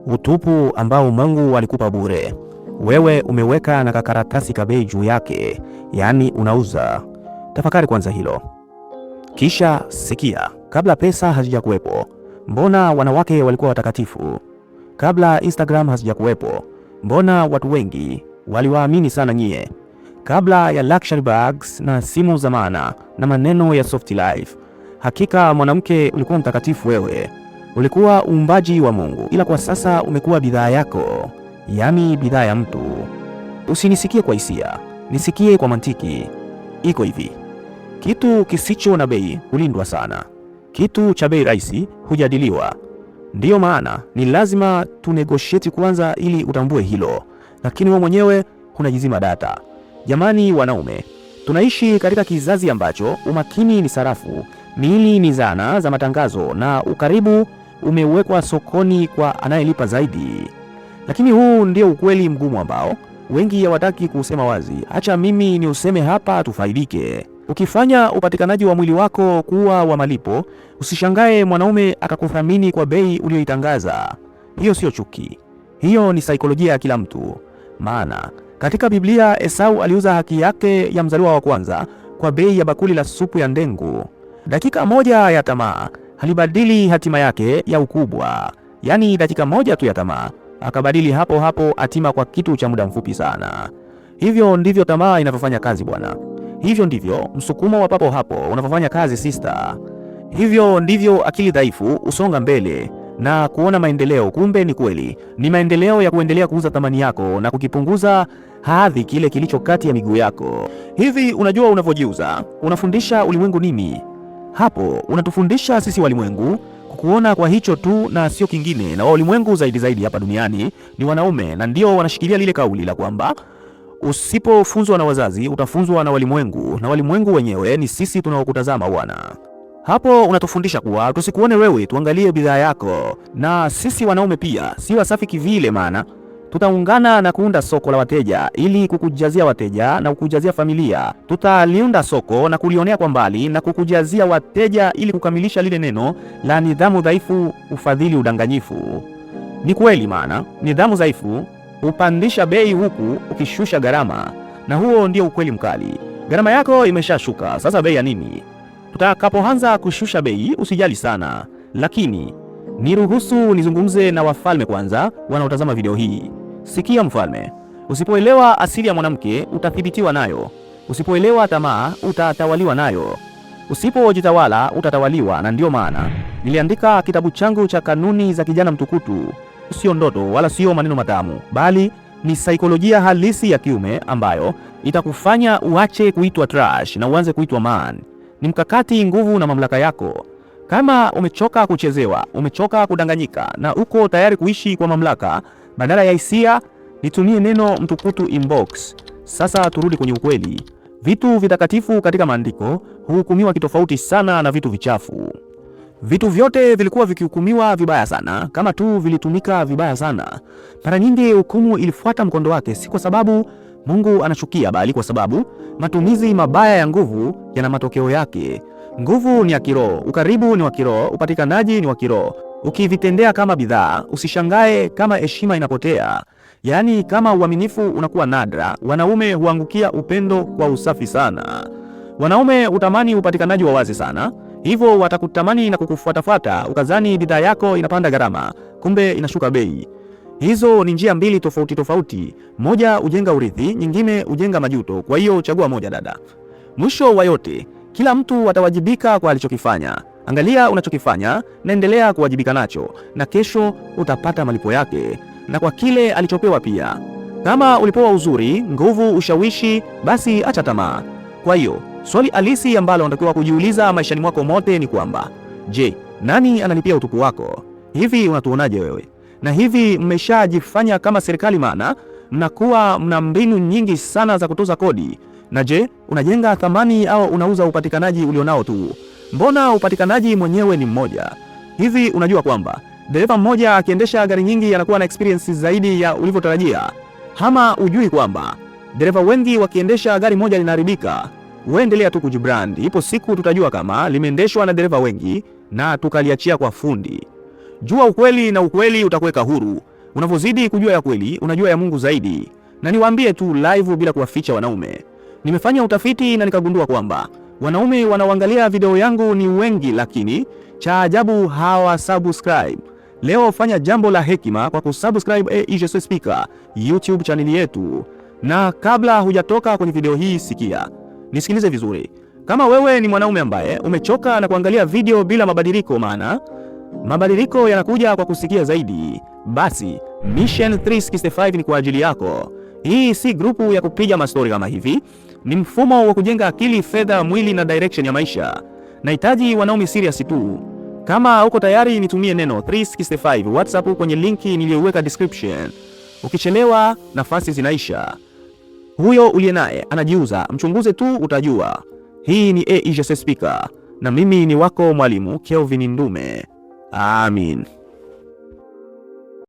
utupu ambao Mungu alikupa bure. Wewe umeweka na kakaratasi kabei juu yake, yaani unauza. Tafakari kwanza hilo. Kisha sikia, kabla pesa hazijakuwepo, mbona wanawake walikuwa watakatifu? Kabla Instagram hazijakuwepo, mbona watu wengi waliwaamini sana nyie? Kabla ya luxury bags na simu za maana na maneno ya soft life, hakika mwanamke ulikuwa mtakatifu wewe. Ulikuwa uumbaji wa Mungu, ila kwa sasa umekuwa bidhaa yako, yaani bidhaa ya mtu. Usinisikie kwa hisia, nisikie kwa mantiki. Iko hivi, kitu kisicho na bei hulindwa sana, kitu cha bei rahisi hujadiliwa. Ndiyo maana ni lazima tunegotiate kwanza ili utambue hilo, lakini wewe mwenyewe hunajizima data. Jamani wanaume, tunaishi katika kizazi ambacho umakini ni sarafu, miili ni zana za matangazo na ukaribu umewekwa sokoni kwa anayelipa zaidi. Lakini huu ndio ukweli mgumu ambao wengi hawataki kusema wazi. Acha mimi ni useme hapa tufaidike. Ukifanya upatikanaji wa mwili wako kuwa wa malipo, usishangae mwanaume akakuthamini kwa bei uliyoitangaza. Hiyo sio chuki, hiyo ni saikolojia ya kila mtu. Maana katika Biblia Esau aliuza haki yake ya mzaliwa wa kwanza kwa bei ya bakuli la supu ya ndengu. Dakika moja ya tamaa halibadili hatima yake ya ukubwa. Yaani dakika moja tu ya tamaa akabadili hapo hapo hatima kwa kitu cha muda mfupi sana. Hivyo ndivyo tamaa inavyofanya kazi bwana. Hivyo ndivyo msukumo wa papo hapo unavyofanya kazi sister. Hivyo ndivyo akili dhaifu usonga mbele na kuona maendeleo, kumbe ni kweli ni maendeleo ya kuendelea kuuza thamani yako na kukipunguza hadhi kile kilicho kati ya miguu yako. Hivi unajua unavyojiuza unafundisha ulimwengu nini? Hapo unatufundisha sisi walimwengu kukuona kwa hicho tu na sio kingine. Na walimwengu zaidi hapa duniani ni wanaume, na ndio wanashikilia lile kauli la kwamba usipofunzwa na wazazi utafunzwa na walimwengu, na walimwengu wenyewe ni sisi tunaokutazama bwana. Hapo unatufundisha kuwa tusikuone wewe, tuangalie bidhaa yako. Na sisi wanaume pia si wasafi kivile, maana tutaungana na kuunda soko la wateja ili kukujazia wateja na kukujazia familia. Tutaliunda soko na kulionea kwa mbali na kukujazia wateja ili kukamilisha lile neno la nidhamu dhaifu, ufadhili, udanganyifu. Ni kweli, maana nidhamu dhaifu upandisha bei huku ukishusha gharama, na huo ndio ukweli mkali. Gharama yako imeshashuka, sasa bei ya nini? Tutakapoanza kushusha bei usijali sana, lakini niruhusu nizungumze na wafalme kwanza wanaotazama video hii. Sikia mfalme, usipoelewa asili ya mwanamke utathibitiwa nayo. Usipoelewa tamaa utatawaliwa nayo. Usipojitawala utatawaliwa. Na ndio maana niliandika kitabu changu cha kanuni za kijana mtukutu. Sio ndoto wala sio maneno matamu, bali ni saikolojia halisi ya kiume ambayo itakufanya uache kuitwa trash na uanze kuitwa man. Ni mkakati, nguvu na mamlaka yako. Kama umechoka kuchezewa, umechoka kudanganyika na uko tayari kuishi kwa mamlaka badala ya hisia, nitumie neno mtukutu inbox. Sasa turudi kwenye ukweli. Vitu vitakatifu katika maandiko huhukumiwa kitofauti sana na vitu vichafu. Vitu vyote vilikuwa vikihukumiwa vibaya sana kama tu vilitumika vibaya sana. Mara nyingi hukumu ilifuata mkondo wake, si kwa sababu Mungu anachukia, bali kwa sababu matumizi mabaya ya nguvu yana matokeo yake. Nguvu ni ya kiroho, ukaribu ni wa kiroho, upatikanaji ni wa kiroho. Ukivitendea kama bidhaa, usishangae kama heshima inapotea. Yaani kama uaminifu unakuwa nadra, wanaume huangukia upendo kwa usafi sana. Wanaume hutamani upatikanaji wa wazi sana, hivyo watakutamani na kukufuatafuata, ukazani bidhaa yako inapanda gharama, kumbe inashuka bei. Hizo ni njia mbili tofauti. Moja ujenga urithi, nyingine ujenga majuto. Kwa hiyo chagua moja dada. Mwisho wa yote, kila mtu atawajibika kwa alichokifanya. Angalia unachokifanya na endelea kuwajibika nacho, na kesho utapata malipo yake, na kwa kile alichopewa pia. Kama ulipewa uzuri, nguvu, ushawishi, basi acha tamaa. Kwa hiyo swali halisi ambalo unatakiwa kujiuliza maishani mwako mote ni kwamba, je, nani analipia utupu wako? Hivi unatuonaje wewe? Na hivi mmeshajifanya kama serikali, maana mnakuwa mna mbinu nyingi sana za kutoza kodi? Na je, unajenga thamani au unauza upatikanaji ulionao tu? Mbona upatikanaji mwenyewe ni mmoja? Hivi unajua kwamba dereva mmoja akiendesha gari nyingi anakuwa na experience zaidi ya ulivyotarajia? Hama ujui kwamba dereva wengi wakiendesha gari moja linaharibika? Uendelea tu kujibrand. Ipo siku tutajua kama limeendeshwa na dereva wengi na tukaliachia kwa fundi. Jua ukweli na ukweli utakuweka huru. Unavyozidi kujua ya kweli, unajua ya Mungu zaidi. Na niwaambie tu live bila kuwaficha wanaume, nimefanya utafiti na nikagundua kwamba wanaume wanaoangalia video yangu ni wengi, lakini cha ajabu hawasubscribe. Leo fanya jambo la hekima kwa kusubscribe AEJC Speaker YouTube channel yetu. Na kabla hujatoka kwenye video hii, sikia, nisikilize vizuri. Kama wewe ni mwanaume ambaye umechoka na kuangalia video bila mabadiliko, maana mabadiliko yanakuja kwa kusikia zaidi, basi Mission 365 ni kwa ajili yako. Hii si grupu ya kupiga mastori kama hivi, ni mfumo wa kujenga akili, fedha, mwili na direction ya maisha. Nahitaji wanaume serious tu. Kama uko tayari, nitumie neno 365 WhatsApp kwenye linki niliyoweka description. Ukichelewa, nafasi zinaisha. Huyo uliye naye anajiuza, mchunguze tu utajua. Hii ni AEJC Speaker na mimi ni wako mwalimu Kelvin Ndume. Amin.